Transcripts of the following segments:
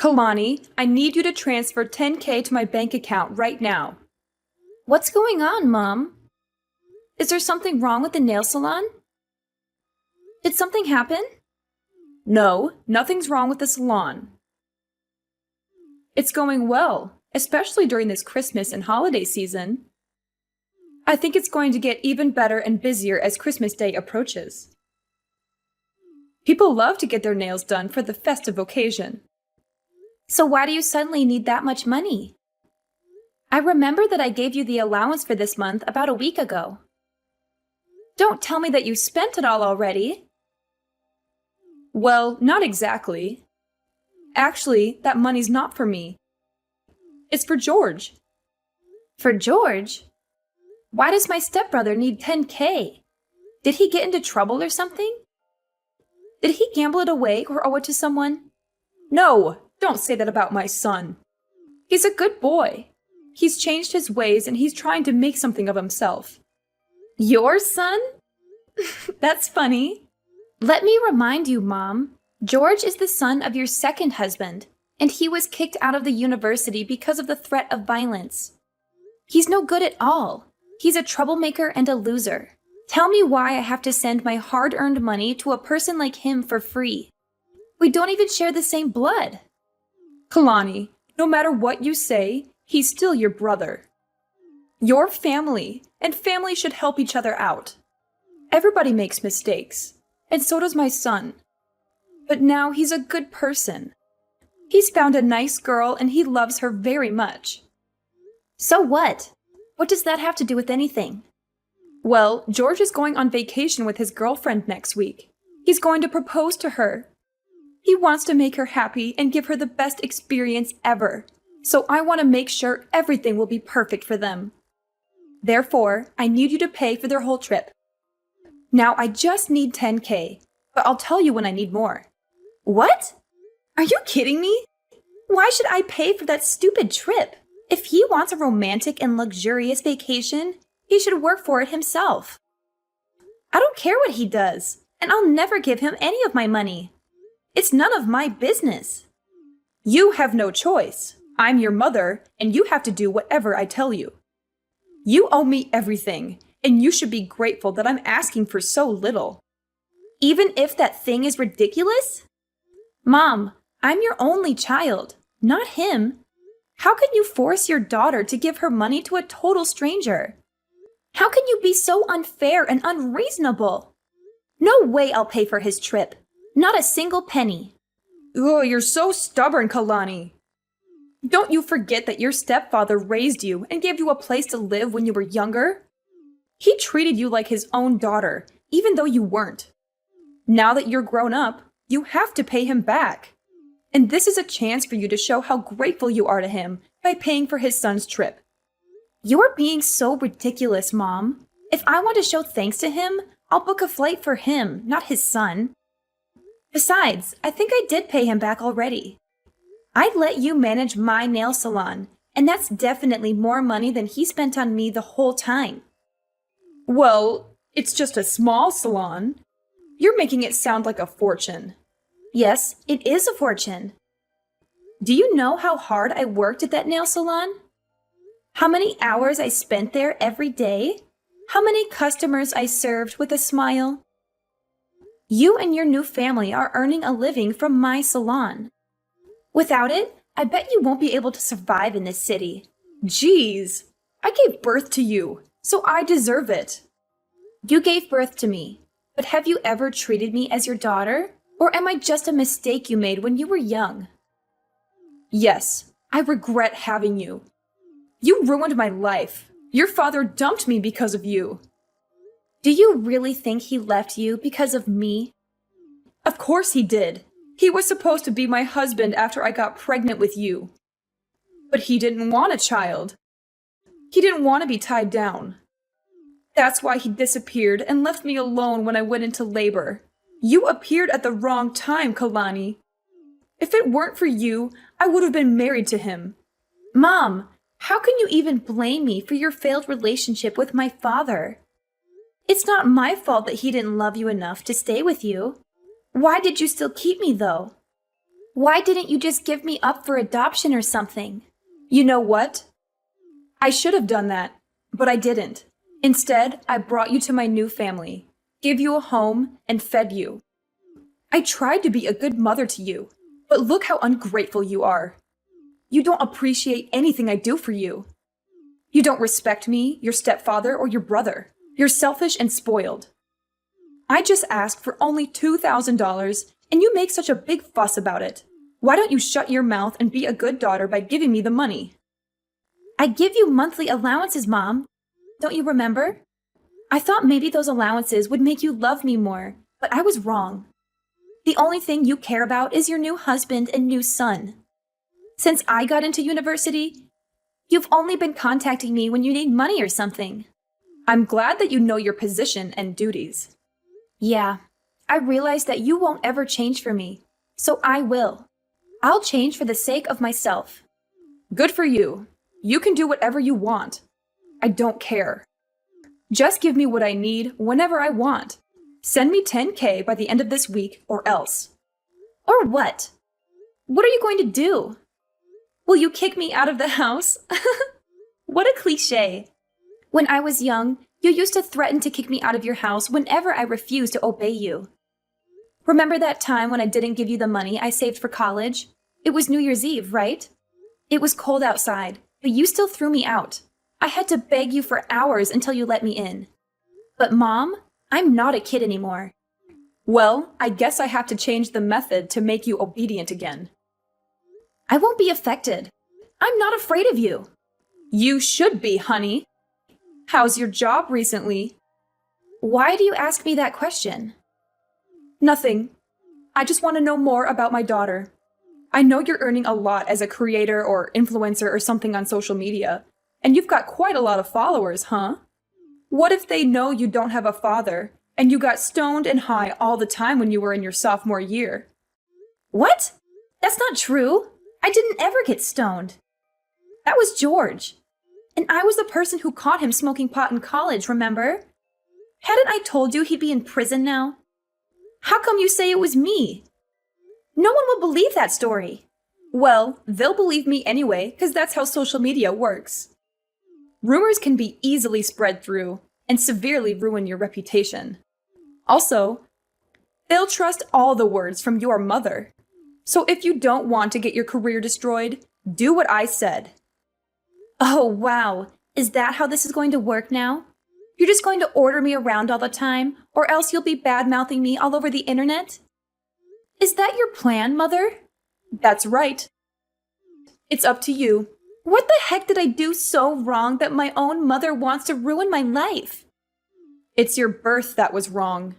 Kalani, I need you to transfer 10K to my bank account right now. What's going on, Mom? Is there something wrong with the nail salon? Did something happen? No, nothing's wrong with the salon. It's going well, especially during this Christmas and holiday season. I think it's going to get even better and busier as Christmas Day approaches. People love to get their nails done for the festive occasion. So why do you suddenly need that much money? I remember that I gave you the allowance for this month about a week ago. Don't tell me that you spent it all already. Well, not exactly. Actually, that money's not for me. It's for George. For George? Why does my stepbrother need 10K? Did he get into trouble or something? Did he gamble it away or owe it to someone? No, don't say that about my son. He's a good boy. He's changed his ways and he's trying to make something of himself. Your son? That's funny. Let me remind you, Mom. George is the son of your second husband, and he was kicked out of the university because of the threat of violence. He's no good at all. He's a troublemaker and a loser. Tell me why I have to send my hard-earned money to a person like him for free. We don't even share the same blood. Kalani, no matter what you say, he's still your brother. You're family, and family should help each other out. Everybody makes mistakes, and so does my son. But now he's a good person. He's found a nice girl and he loves her very much. So what? What does that have to do with anything? Well, George is going on vacation with his girlfriend next week. He's going to propose to her. He wants to make her happy and give her the best experience ever. So I want to make sure everything will be perfect for them. Therefore, I need you to pay for their whole trip. Now I just need 10K, but I'll tell you when I need more. What? Are you kidding me? Why should I pay for that stupid trip? If he wants a romantic and luxurious vacation, he should work for it himself. I don't care what he does, and I'll never give him any of my money. It's none of my business. You have no choice. I'm your mother, and you have to do whatever I tell you. You owe me everything, and you should be grateful that I'm asking for so little. Even if that thing is ridiculous? Mom, I'm your only child, not him. How can you force your daughter to give her money to a total stranger? How can you be so unfair and unreasonable? No way I'll pay for his trip. Not a single penny. Oh, you're so stubborn, Kalani. Don't you forget that your stepfather raised you and gave you a place to live when you were younger? He treated you like his own daughter, even though you weren't. Now that you're grown up, you have to pay him back. And this is a chance for you to show how grateful you are to him by paying for his son's trip. You're being so ridiculous, Mom. If I want to show thanks to him, I'll book a flight for him, not his son. Besides, I think I did pay him back already. I'd let you manage my nail salon, and that's definitely more money than he spent on me the whole time. Well, it's just a small salon. You're making it sound like a fortune. Yes, it is a fortune. Do you know how hard I worked at that nail salon? How many hours I spent there every day? How many customers I served with a smile? You and your new family are earning a living from my salon. Without it, I bet you won't be able to survive in this city. Jeez, I gave birth to you, so I deserve it. You gave birth to me, but have you ever treated me as your daughter? Or am I just a mistake you made when you were young? Yes, I regret having you. You ruined my life. Your father dumped me because of you. Do you really think he left you because of me? Of course he did. He was supposed to be my husband after I got pregnant with you. But he didn't want a child. He didn't want to be tied down. That's why he disappeared and left me alone when I went into labor. You appeared at the wrong time, Kalani. If it weren't for you, I would have been married to him. Mom, how can you even blame me for your failed relationship with my father? It's not my fault that he didn't love you enough to stay with you. Why did you still keep me, though? Why didn't you just give me up for adoption or something? You know what? I should have done that, but I didn't. Instead, I brought you to my new family, gave you a home, and fed you. I tried to be a good mother to you, but look how ungrateful you are. You don't appreciate anything I do for you. You don't respect me, your stepfather, or your brother. You're selfish and spoiled. I just asked for only $2,000, and you make such a big fuss about it. Why don't you shut your mouth and be a good daughter by giving me the money? I give you monthly allowances, Mom. Don't you remember? I thought maybe those allowances would make you love me more, but I was wrong. The only thing you care about is your new husband and new son. Since I got into university, you've only been contacting me when you need money or something. I'm glad that you know your position and duties. Yeah, I realize that you won't ever change for me, so I will. I'll change for the sake of myself. Good for you. You can do whatever you want. I don't care. Just give me what I need whenever I want. Send me $10K by the end of this week or else. Or what? What are you going to do? Will you kick me out of the house? What a cliche. When I was young, you used to threaten to kick me out of your house whenever I refused to obey you. Remember that time when I didn't give you the money I saved for college? It was New Year's Eve, right? It was cold outside, but you still threw me out. I had to beg you for hours until you let me in. But Mom, I'm not a kid anymore. Well, I guess I have to change the method to make you obedient again. I won't be affected. I'm not afraid of you. You should be, honey. How's your job recently? Why do you ask me that question? Nothing. I just want to know more about my daughter. I know you're earning a lot as a creator or influencer or something on social media, and you've got quite a lot of followers, huh? What if they know you don't have a father, and you got stoned and high all the time when you were in your sophomore year? What? That's not true. I didn't ever get stoned. That was George. And I was the person who caught him smoking pot in college, remember? Hadn't I told you he'd be in prison now? How come you say it was me? No one will believe that story. Well, they'll believe me anyway, because that's how social media works. Rumors can be easily spread through and severely ruin your reputation. Also, they'll trust all the words from your mother. So if you don't want to get your career destroyed, do what I said. Oh, wow. Is that how this is going to work now? You're just going to order me around all the time, or else you'll be bad-mouthing me all over the internet? Is that your plan, Mother? That's right. It's up to you. What the heck did I do so wrong that my own mother wants to ruin my life? It's your birth that was wrong.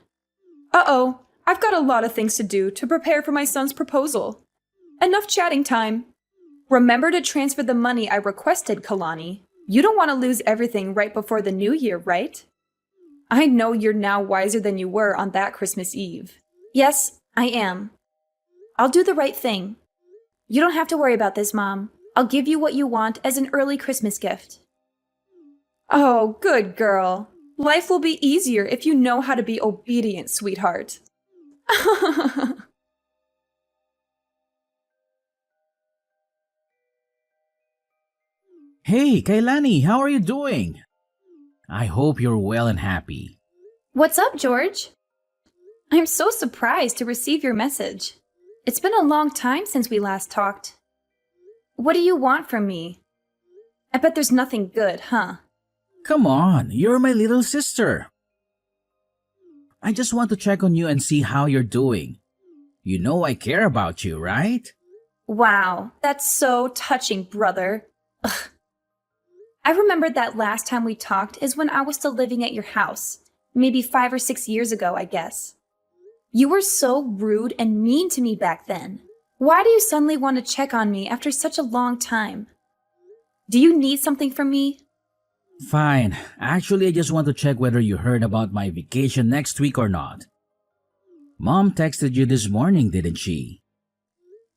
Uh-oh, I've got a lot of things to do to prepare for my son's proposal. Enough chatting time. Remember to transfer the money I requested, Kalani. You don't want to lose everything right before the new year, right? I know you're now wiser than you were on that Christmas Eve. Yes, I am. I'll do the right thing. You don't have to worry about this, Mom. I'll give you what you want as an early Christmas gift. Oh, good girl. Life will be easier if you know how to be obedient, sweetheart. Hey, Kailani, how are you doing? I hope you're well and happy. What's up, George? I'm so surprised to receive your message. It's been a long time since we last talked. What do you want from me? I bet there's nothing good, huh? Come on, you're my little sister. I just want to check on you and see how you're doing. You know I care about you, right? Wow, that's so touching, brother. Ugh. I remembered that last time we talked is when I was still living at your house. Maybe 5 or 6 years ago, I guess. You were so rude and mean to me back then. Why do you suddenly want to check on me after such a long time? Do you need something from me? Fine. Actually, I just want to check whether you heard about my vacation next week or not. Mom texted you this morning, didn't she?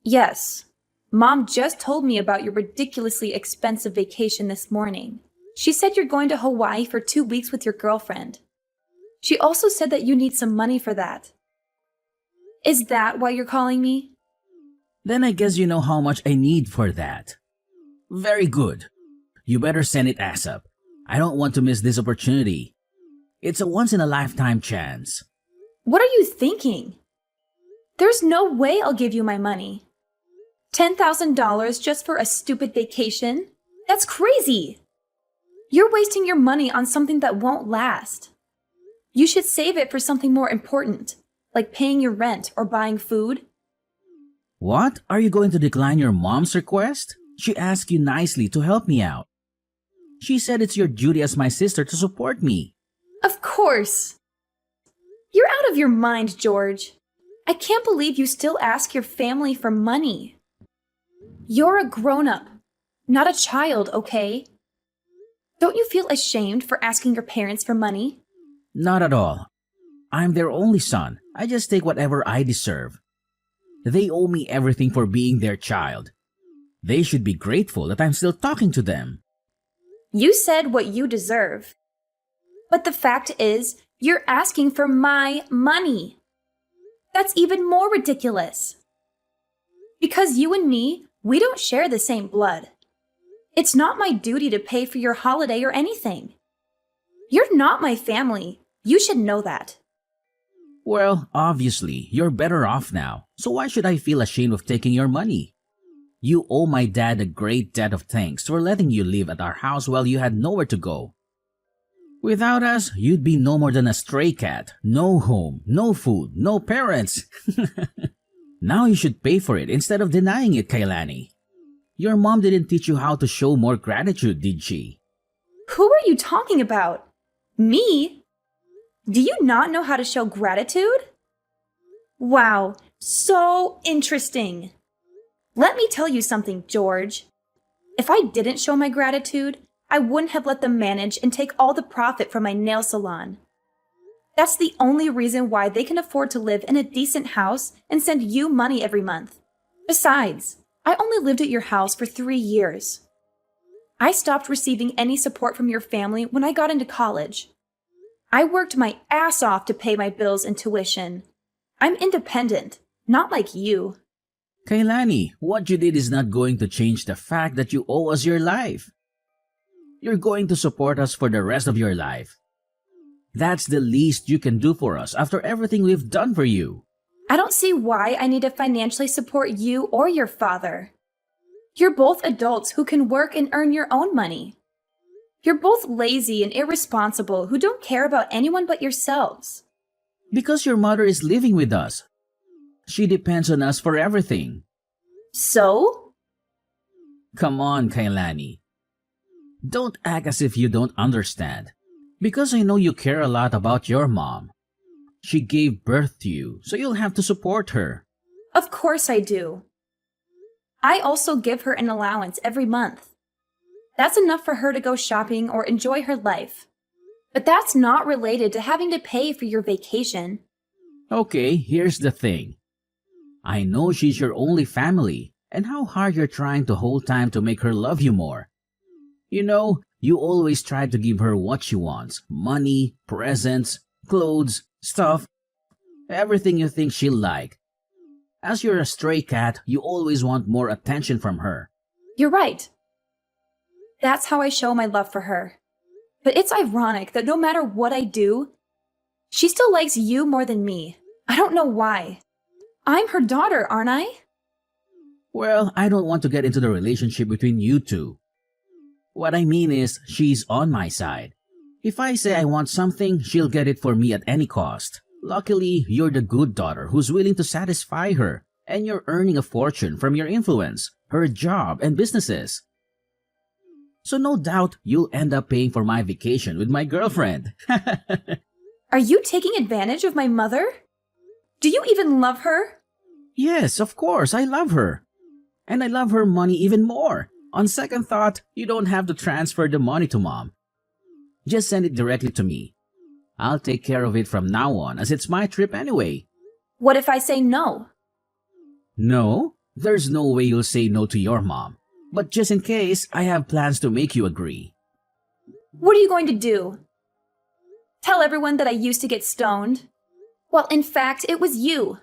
Yes. Mom just told me about your ridiculously expensive vacation this morning. She said you're going to Hawaii for 2 weeks with your girlfriend. She also said that you need some money for that. Is that why you're calling me? Then I guess you know how much I need for that. Very good. You better send it ASAP. I don't want to miss this opportunity. It's a once-in-a-lifetime chance. What are you thinking? There's no way I'll give you my money. $10,000 just for a stupid vacation? That's crazy! You're wasting your money on something that won't last. You should save it for something more important, like paying your rent or buying food. What? Are you going to decline your mom's request? She asked you nicely to help me out. She said it's your duty as my sister to support me. Of course! You're out of your mind, George. I can't believe you still ask your family for money. You're a grown-up, not a child, okay? Don't you feel ashamed for asking your parents for money? Not at all. I'm their only son. I just take whatever I deserve. They owe me everything for being their child. They should be grateful that I'm still talking to them. You said what you deserve. But the fact is, you're asking for my money. That's even more ridiculous. Because you and me, we don't share the same blood. It's not my duty to pay for your holiday or anything. You're not my family. You should know that. Well, obviously, you're better off now, so why should I feel ashamed of taking your money? You owe my dad a great debt of thanks for letting you live at our house while you had nowhere to go. Without us, you'd be no more than a stray cat. No home, no food, no parents. Now you should pay for it instead of denying it, Kailani. Your mom didn't teach you how to show more gratitude, did she? Who are you talking about? Me? Do you not know how to show gratitude? Wow, so interesting. Let me tell you something, George. If I didn't show my gratitude, I wouldn't have let them manage and take all the profit from my nail salon. That's the only reason why they can afford to live in a decent house and send you money every month. Besides, I only lived at your house for 3 years. I stopped receiving any support from your family when I got into college. I worked my ass off to pay my bills and tuition. I'm independent, not like you. Kailani, what you did is not going to change the fact that you owe us your life. You're going to support us for the rest of your life. That's the least you can do for us after everything we've done for you. I don't see why I need to financially support you or your father. You're both adults who can work and earn your own money. You're both lazy and irresponsible who don't care about anyone but yourselves. Because your mother is living with us. She depends on us for everything. So? Come on, Kailani. Don't act as if you don't understand. Because I know you care a lot about your mom. She gave birth to you, so you'll have to support her. Of course I do. I also give her an allowance every month. That's enough for her to go shopping or enjoy her life. But that's not related to having to pay for your vacation. Okay, here's the thing. I know she's your only family, and how hard you're trying to hold time to make her love you more. You know, you always try to give her what she wants. Money, presents, clothes, stuff. Everything you think she'll like. As you're a stray cat, you always want more attention from her. You're right. That's how I show my love for her. But it's ironic that no matter what I do, she still likes you more than me. I don't know why. I'm her daughter, aren't I? Well, I don't want to get into the relationship between you two. What I mean is, she's on my side. If I say I want something, she'll get it for me at any cost. Luckily, you're the good daughter who's willing to satisfy her, and you're earning a fortune from your influence, her job, and businesses. So no doubt you'll end up paying for my vacation with my girlfriend. Are you taking advantage of my mother? Do you even love her? Yes, of course, I love her. And I love her money even more. On second thought, you don't have to transfer the money to mom. Just send it directly to me. I'll take care of it from now on as it's my trip anyway. What if I say no? No? There's no way you'll say no to your mom. But just in case, I have plans to make you agree. What are you going to do? Tell everyone that I used to get stoned? Well, in fact, it was you.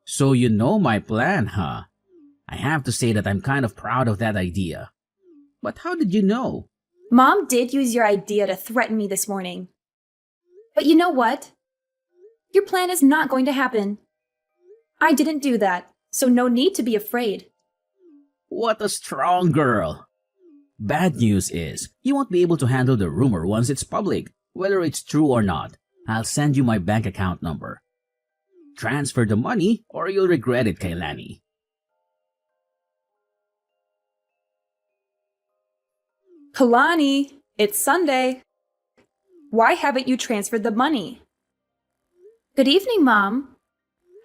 So you know my plan, huh? I have to say that I'm kind of proud of that idea. But how did you know? Mom did use your idea to threaten me this morning. But you know what? Your plan is not going to happen. I didn't do that, so no need to be afraid. What a strong girl! Bad news is, you won't be able to handle the rumor once it's public, whether it's true or not. I'll send you my bank account number. Transfer the money or you'll regret it, Kailani. Kalani, it's Sunday. Why haven't you transferred the money? Good evening, Mom.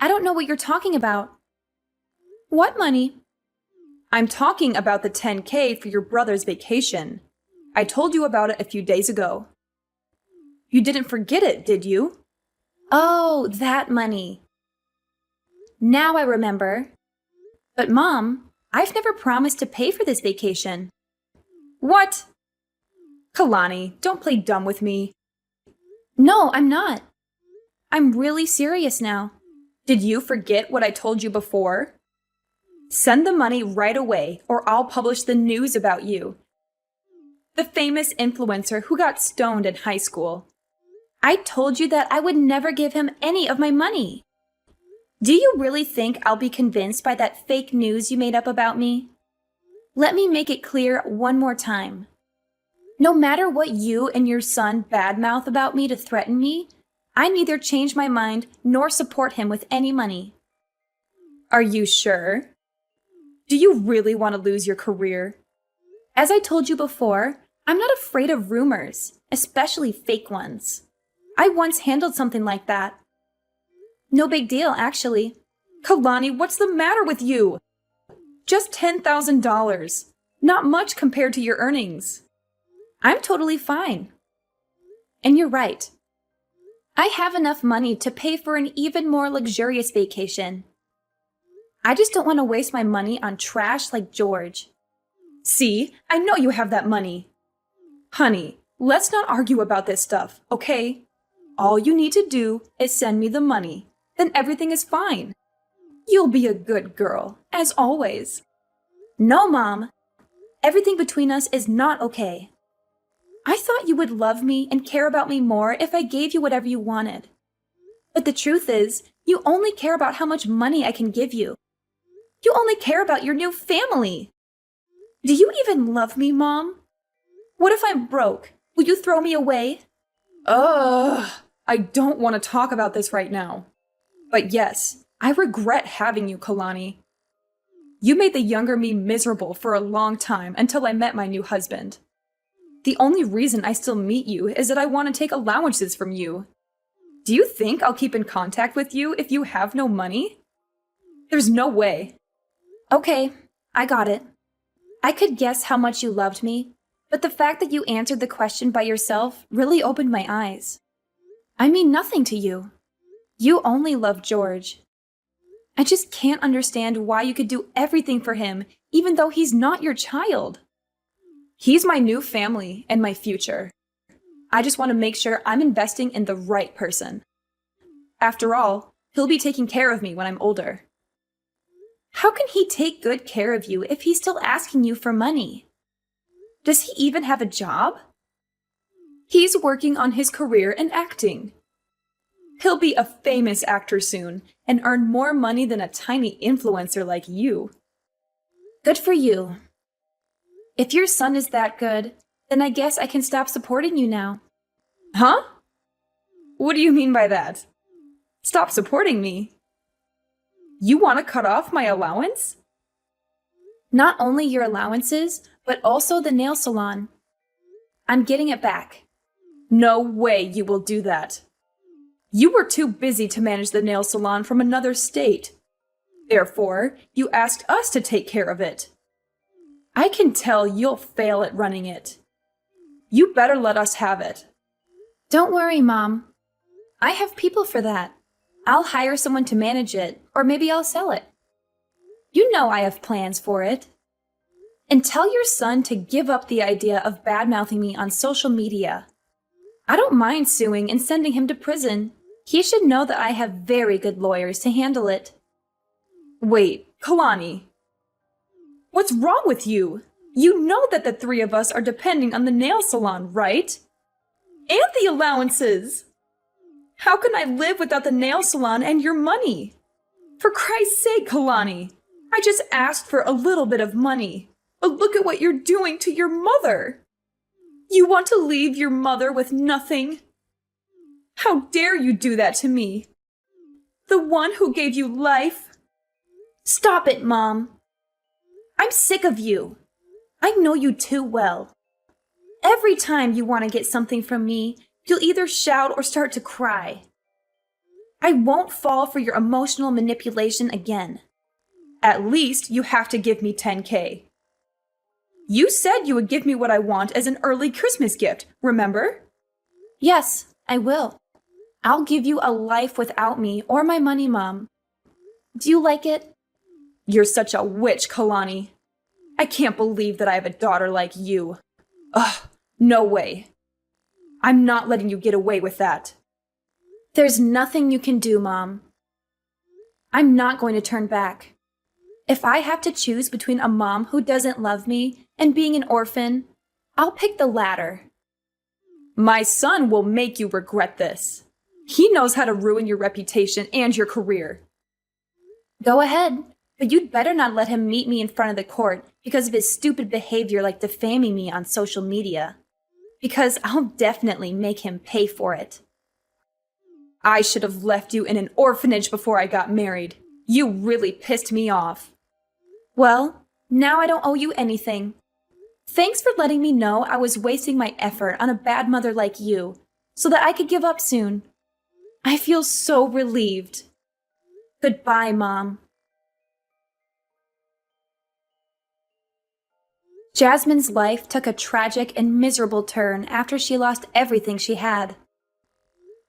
I don't know what you're talking about. What money? I'm talking about the 10K for your brother's vacation. I told you about it a few days ago. You didn't forget it, did you? Oh, that money. Now I remember. But Mom, I've never promised to pay for this vacation. What? Kalani, don't play dumb with me. No, I'm not. I'm really serious now. Did you forget what I told you before? Send the money right away or I'll publish the news about you. The famous influencer who got stoned in high school. I told you that I would never give him any of my money. Do you really think I'll be convinced by that fake news you made up about me? Let me make it clear one more time. No matter what you and your son badmouth about me to threaten me, I neither change my mind nor support him with any money. Are you sure? Do you really want to lose your career? As I told you before, I'm not afraid of rumors, especially fake ones. I once handled something like that. No big deal, actually. Kalani, what's the matter with you? Just $10,000. Not much compared to your earnings. I'm totally fine. And you're right. I have enough money to pay for an even more luxurious vacation. I just don't want to waste my money on trash like George. See, I know you have that money. Honey, let's not argue about this stuff, okay? All you need to do is send me the money. Then everything is fine. You'll be a good girl, as always. No, Mom. Everything between us is not okay. I thought you would love me and care about me more if I gave you whatever you wanted. But the truth is, you only care about how much money I can give you. You only care about your new family. Do you even love me, Mom? What if I'm broke? Will you throw me away? I don't want to talk about this right now. But yes, I regret having you, Kalani. You made the younger me miserable for a long time until I met my new husband. The only reason I still meet you is that I want to take allowances from you. Do you think I'll keep in contact with you if you have no money? There's no way. Okay, I got it. I could guess how much you loved me, but the fact that you answered the question by yourself really opened my eyes. I mean nothing to you. You only love George. I just can't understand why you could do everything for him, even though he's not your child. He's my new family and my future. I just want to make sure I'm investing in the right person. After all, he'll be taking care of me when I'm older. How can he take good care of you if he's still asking you for money? Does he even have a job? He's working on his career in acting. He'll be a famous actor soon and earn more money than a tiny influencer like you. Good for you. If your son is that good, then I guess I can stop supporting you now. Huh? What do you mean by that? Stop supporting me? You want to cut off my allowance? Not only your allowances, but also the nail salon. I'm getting it back. No way you will do that. You were too busy to manage the nail salon from another state. Therefore, you asked us to take care of it. I can tell you'll fail at running it. You better let us have it. Don't worry, Mom. I have people for that. I'll hire someone to manage it, or maybe I'll sell it. You know I have plans for it. And tell your son to give up the idea of badmouthing me on social media. I don't mind suing and sending him to prison. He should know that I have very good lawyers to handle it. Wait, Kalani. What's wrong with you? You know that the three of us are depending on the nail salon, right? And the allowances. How can I live without the nail salon and your money? For Christ's sake, Kalani, I just asked for a little bit of money. But look at what you're doing to your mother. You want to leave your mother with nothing? How dare you do that to me? The one who gave you life? Stop it, Mom. I'm sick of you. I know you too well. Every time you want to get something from me, you'll either shout or start to cry. I won't fall for your emotional manipulation again. At least you have to give me 10K. You said you would give me what I want as an early Christmas gift, remember? Yes, I will. I'll give you a life without me or my money, Mom. Do you like it? You're such a witch, Kalani. I can't believe that I have a daughter like you. Ugh, no way. I'm not letting you get away with that. There's nothing you can do, Mom. I'm not going to turn back. If I have to choose between a mom who doesn't love me and being an orphan, I'll pick the latter. My son will make you regret this. He knows how to ruin your reputation and your career. Go ahead, but you'd better not let him meet me in front of the court because of his stupid behavior like defaming me on social media. Because I'll definitely make him pay for it. I should have left you in an orphanage before I got married. You really pissed me off. Well, now I don't owe you anything. Thanks for letting me know I was wasting my effort on a bad mother like you, so that I could give up soon. I feel so relieved. Goodbye, Mom. Jasmine's life took a tragic and miserable turn after she lost everything she had.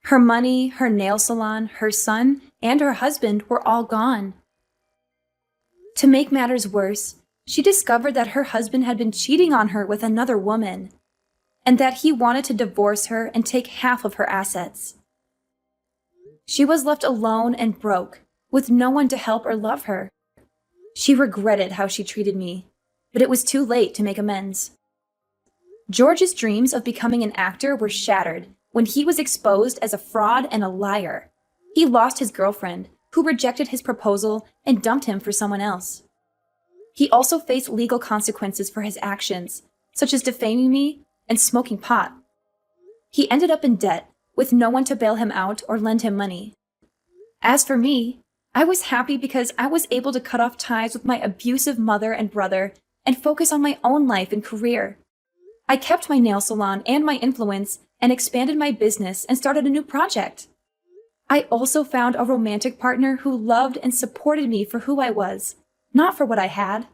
Her money, her nail salon, her son, and her husband were all gone. To make matters worse, she discovered that her husband had been cheating on her with another woman, and that he wanted to divorce her and take half of her assets. She was left alone and broke, with no one to help or love her. She regretted how she treated me, but it was too late to make amends. George's dreams of becoming an actor were shattered when he was exposed as a fraud and a liar. He lost his girlfriend, who rejected his proposal and dumped him for someone else. He also faced legal consequences for his actions, such as defaming me and smoking pot. He ended up in debt, with no one to bail him out or lend him money. As for me, I was happy because I was able to cut off ties with my abusive mother and brother and focus on my own life and career. I kept my nail salon and my influence and expanded my business and started a new project. I also found a romantic partner who loved and supported me for who I was, not for what I had.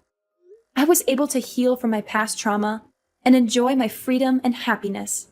I was able to heal from my past trauma and enjoy my freedom and happiness.